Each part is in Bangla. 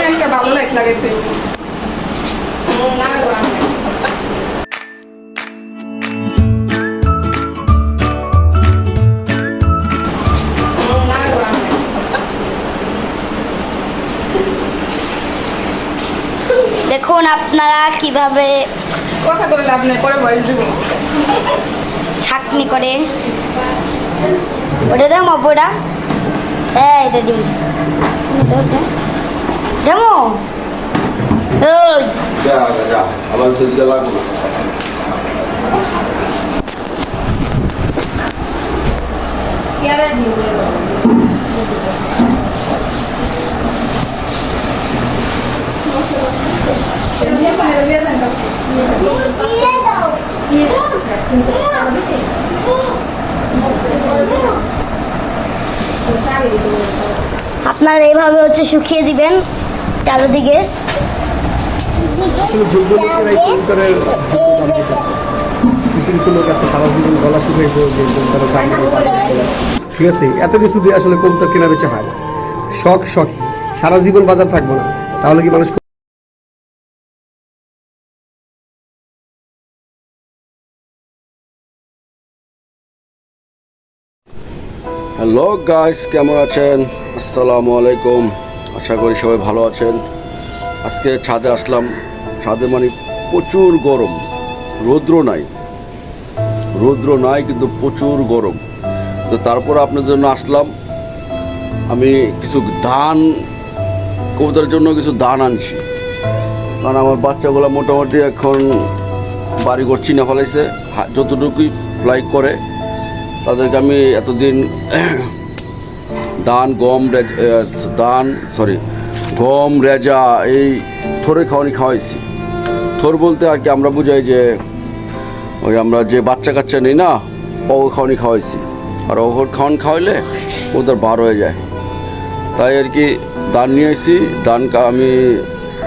একটা ভালো লাগাইতে দেখুন আপনারা কিভাবে কথা বলে লাভ নেই, পরে বয়স দিব। ছাকনি করে ওটা দাম অপোটা এটা দিই যেমন ওই আবার সেদিকে লাগবো না। আপনারা এইভাবে হচ্ছে শুকিয়ে দিবেন চারিদিকে। আসলে যোগ্য লোকেরা এই কবুতরের কিছু কিছু লোক আছে সারা জীবন গলা শুকিয়ে তারা কাজ করে। ঠিক আছে, এত কিছু দিয়ে আসলে কবুতর কেনা বেচা হয় না। শখ সারা জীবন বাজার থাকবো না, তাহলে কি মানুষ হ্যালো গাইস, কেমন আছেন? আসসালামু আলাইকুম। আশা করি সবাই ভালো আছেন। আজকে ছাদে আসলাম। ছাদে মানে প্রচুর গরম, রৌদ্র নাই কিন্তু প্রচুর গরম। তো তারপর আপনাদের জন্য আসলাম। আমি কিছু ধান, কবুতরের জন্য কিছু ধান আনছি, কারণ আমার বাচ্চাগুলো মোটামুটি এখন বাড়িঘর চিনা ফেলাইছে। যতটুকুই ফ্লাই করে তাদেরকে আমি এতদিন গম রেজা এই থোরের খাওয়াইছি। থোর বলতে আর কি আমরা বুঝাই যে ওই আমরা যে বাচ্চা কাচ্চা নেই না, খাওয়াইছি। আর খাওয়াইলে ওদের বার হয়ে যায়, তাই আর কি ধান নিয়ে আসি। ধান আমি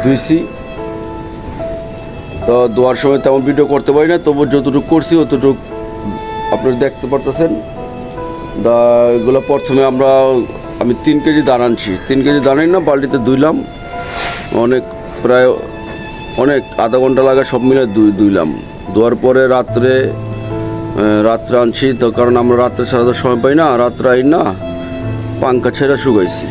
ধুইছি। তো ধোয়ার সময় তেমন ভিডিও করতে পারি না, তবু যতটুকু করছি অতটুকু আপনারা দেখতে পারতেছেন। এগুলো প্রথমে আমি 3 কেজি ধান আনছি। 3 কেজি ধান না বালতিতে ধুইলাম, প্রায় আধা ঘন্টা লাগে সব মিলে ধুইলাম। ধোয়ার পরে রাত্রে আনছি, তো কারণ আমরা রাত্রে সারাটা সময় পাই না, রাত্রে আই না পাঙ্খা ছেড়ে শুকাইছি।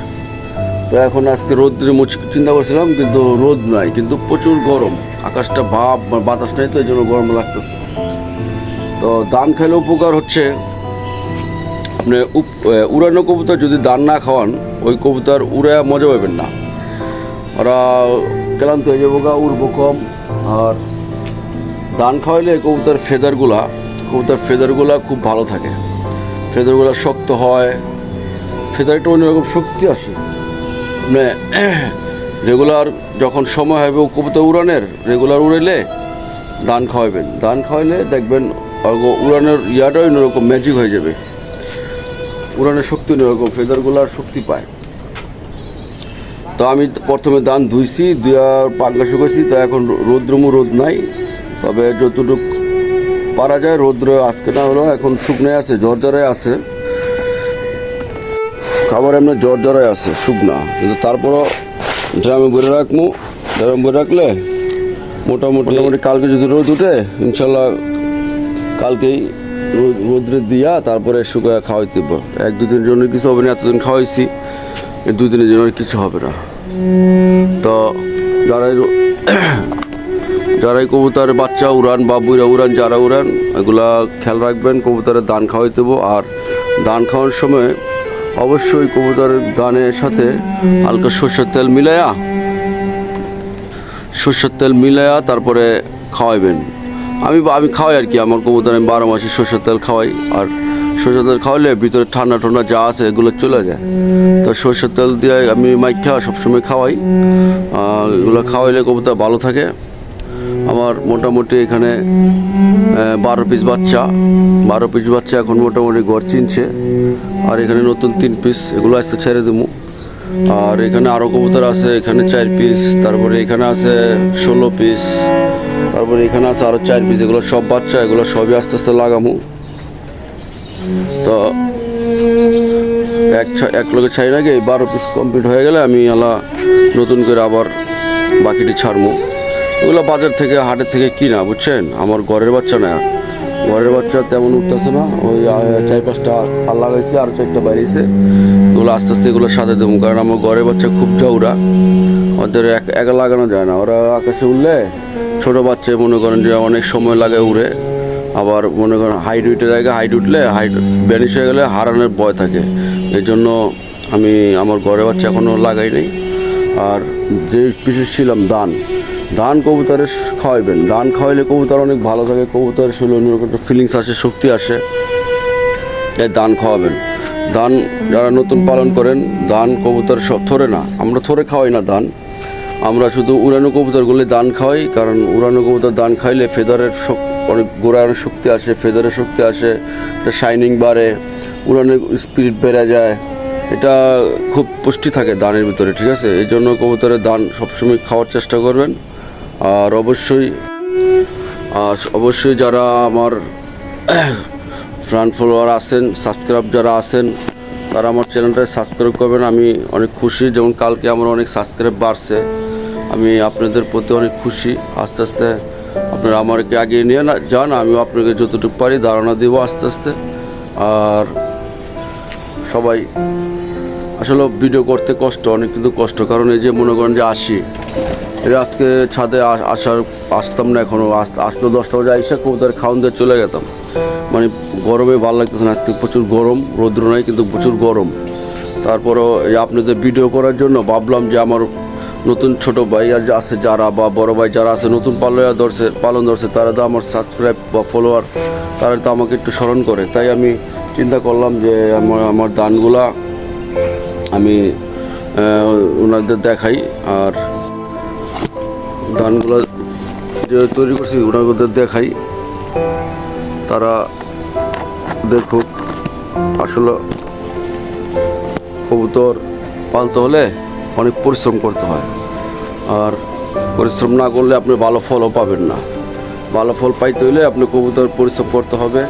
তো এখন আজকে রোদ্রে চিন্তা করছিলাম, কিন্তু রোদ নাই, কিন্তু প্রচুর গরম। আকাশটা বাতাস নেই, তো এই জন্য গরম লাগতেছে। তো ধান খাইলে উপকার হচ্ছে, আপনি উড়ানো কবুতর যদি ধান না খাওয়ান, ওই কবুতর উড়ে মজা পাবেন না। ওরা ক্লান্ত হয়ে যাবো, উড়বো কম। আর ধান খাওয়াইলে কবুতর ফেদারগুলা খুব ভালো থাকে, ফেদারগুলা শক্ত হয়, ফেদারটা অন্যরকম শক্তি আসে। মানে রেগুলার যখন সময় হবে কবুতর উড়ানের, রেগুলার উড়াইলে ধান খাওয়াবেন। ধান খাওয়াইলে দেখবেন উড়ানের ইয়াটা অন্যরকম ম্যাজিক হয়ে যাবে। উড়ানের শক্তি অন্যরকম, ফেদারগুলার শক্তি পায়। তো আমি প্রথমে ধান ধুইছি, ধুয়ার পাঙ্খা শুকাইছি। তো এখন রোদ নাই, তবে যতটুকু পারা যায় রৌদ্র আজকে না হলো এখন শুকনায় আছে, জ্বরে আছে খাবার, এমনি জ্বরে আছে শুকনা। কিন্তু তারপরও ড্রামে ভরে রাখবো। ড্রামে ভরে রাখলে মোটামুটি কালকে যদি রোদ উঠে, ইনশাল্লাহ কালকেই রোদ্রে দিয়া তারপরে শুকায় খাওয়াইতে দেবো। 1-2 দিনের জন্য কিছু হবে না, এতদিন খাওয়াইছি, 2 দিনের জন্য কিছু হবে না। তো যারাই কবুতরের বাচ্চা উড়ান বা বুড়া উড়ান, যারা উড়ান, এগুলা খেয়াল রাখবেন। কবুতরের ধান খাওয়াইতে দেবো। আর ধান খাওয়ার সময় অবশ্যই কবুতরের ধানের সাথে হালকা সরষের তেল মিলায়া তারপরে খাওয়াইবেন। আমি খাওয়াই আর কি, আমার কবুতর আমি 12 মাসে সরষের তেল খাওয়াই। আর সরষের তেল খাওয়াইলে ভিতরে ঠান্ডা যা আছে এগুলো চলে যায়। তো সরষের তেল দিয়ে আমি মাইখা সবসময় খাওয়াই। এগুলো খাওয়াইলে কবুতর ভালো থাকে। আমার মোটামুটি এখানে 12 পিস বাচ্চা এখন মোটামুটি ঘর চিনছে। আর এখানে নতুন 3 পিস, এগুলো আজকে ছেড়ে দেবো। আর এখানে আরও কবুতর আছে, এখানে 4 পিস, তারপরে এখানে আছে 16 পিস, তারপরে এখানে আছে আরও 4 পিস। এগুলো সব বাচ্চা, এগুলো সবই আস্তে আস্তে লাগামো। তো এক লগে ছাই নাকি 12 পিস কমপ্লিট হয়ে গেলে আমি আলা নতুন করে আবার বাকিটি ছাড়বো। এগুলো বাজার থেকে হাটের থেকে কিনা, বুঝছেন? আমার ঘরের বাচ্চা না, ঘরের বাচ্চা তেমন উঠতেছে না। ওই 4-5টা ফাল লাগাইছে, আর 4টা বাইরেছে। এগুলো আস্তে আস্তে এগুলোর সাথে দেবো, কারণ আমার ঘরের বাচ্চা খুব জৌরা, ওদের একা লাগানো যায় না। ওরা আকাশে উঠলে ছোটো বাচ্চায় মনে করেন যে অনেক সময় লাগে উড়ে, আবার মনে করেন হাইট উঠে জায়গায় হাইট উঠলে হাইট ব্যানিশ হয়ে গেলে হারানোর ভয় থাকে। এই জন্য আমি আমার ঘরের বাচ্চা এখনও লাগাই নেই। আর যে বিশেষ ছিলাম ধান কবুতরে খাওয়াইবেন। ধান খাওয়াইলে কবুতর অনেক ভালো থাকে, কবুতরের শরীরে অন্যরকম একটা ফিলিংস আসে, শক্তি আসে। এই ধান খাওয়াবেন। ধান যারা নতুন পালন করেন, ধান কবুতর সব থরে না, আমরা থরে খাওয়াই না ধান, আমরা শুধু উড়ানো কবুতরগুলি ধান খাওয়াই। কারণ উড়ানো কবুতর ধান খাইলে ফেদারের অনেক গোড়ার শক্তি আসে, ফেদারের শক্তি আসে, একটা শাইনিং বাড়ে, উড়ানোর স্পিড বেড়ে যায়। এটা খুব পুষ্টি থাকে ধানের ভিতরে, ঠিক আছে? এই জন্য কবুতরের ধান সবসময় খাওয়ার চেষ্টা করবেন। আর অবশ্যই যারা আমার ফ্রেন্ড ফলোয়ার আছেন, সাবস্ক্রাইব যারা আছেন, তারা আমার চ্যানেলটা সাবস্ক্রাইব করবেন। আমি অনেক খুশি, যেমন কালকে আমার অনেক সাবস্ক্রাইব বাড়ছে, আমি আপনাদের প্রতি অনেক খুশি। আস্তে আস্তে আপনারা আমাকে এগিয়ে নিয়ে যান, আমিও আপনাকে যতটুকু পারি ধারণা দেবো আস্তে আস্তে। আর সবাই আসলে ভিডিও করতে কষ্ট, অনেক কিন্তু কষ্ট, কারণ এই যে মনে করেন যে আজকে ছাদে আসতাম না, এখনও আসলো 10টা বাজে, আইসা কবুতর খাওয়ান দিয়ে চলে যেতাম। মানে গরমে ভালো লাগতেছে না, আজকে প্রচুর গরম, রৌদ্র নাই কিন্তু প্রচুর গরম। তারপরও এই আপনাদের ভিডিও করার জন্য ভাবলাম যে আমার নতুন ছোটো ভাই আছে যারা, বা বড় ভাই যারা আছে, নতুন পালন ধরছে, তারা তো আমার সাবস্ক্রাইব বা ফলোয়ার, তারা তো আমাকে একটু স্মরণ করে। তাই আমি চিন্তা করলাম যে আমার দানগুলা আমি ওনাদের দেখাই, আর দানগুলো যে তৈরি করছি ওনাদের দেখাই, তারা দেখুক। আসলে কবুতর পালতে হলে অনেক পরিশ্রম করতে হয়, আর পরিশ্রম না করলে আপনি ভালো ফলও পাবেন না। ভালো ফল পাইতে হলে আপনি কবুতর পরিশ্রম করতে হবে।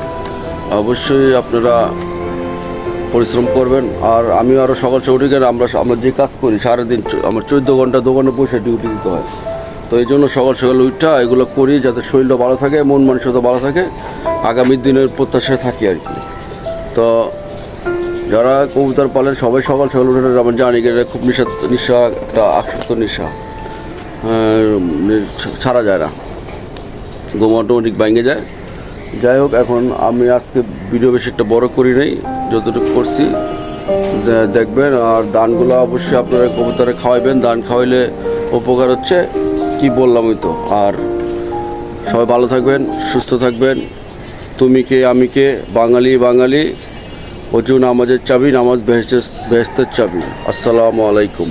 অবশ্যই আপনারা পরিশ্রম করবেন। আর আমি আরও সকাল উঠে গেলে আমরা যে কাজ করি সারাদিন, আমার 14 ঘন্টা দোকানে বসে ডিউটি দিতে হয়। তো এই জন্য সকাল উঠা এগুলো করি, যাতে শরীরটা ভালো থাকে, মন মানসিকতা ভালো থাকে, আগামী দিনের প্রত্যাশায় থাকি আর কি। তো যারা কবুতর পালেন সবাই সকাল উঠে, আমরা জানি এটা খুব নেশা, একটা আসক্ত নেশা, ছাড়া যায় না, ঘুম অটোমেটিক ভেঙে যায়। যাই হোক, এখন আমি আজকে ভিডিও বেশি একটা বড় করি নাই, যতটুকু করছি দেখবেন। আর দানগুলো অবশ্যই আপনারা কবুতরে খাওয়াইবেন, দান খাওয়াইলে উপকার হচ্ছে, কি বললাম ওই তো। আর সবাই ভালো থাকবেন, সুস্থ থাকবেন। তুমি কে আমি কে, বাঙালি, অজু নামাজের চাবি, নামাজ বেহেশতের চাবি। আসসালামু আলাইকুম।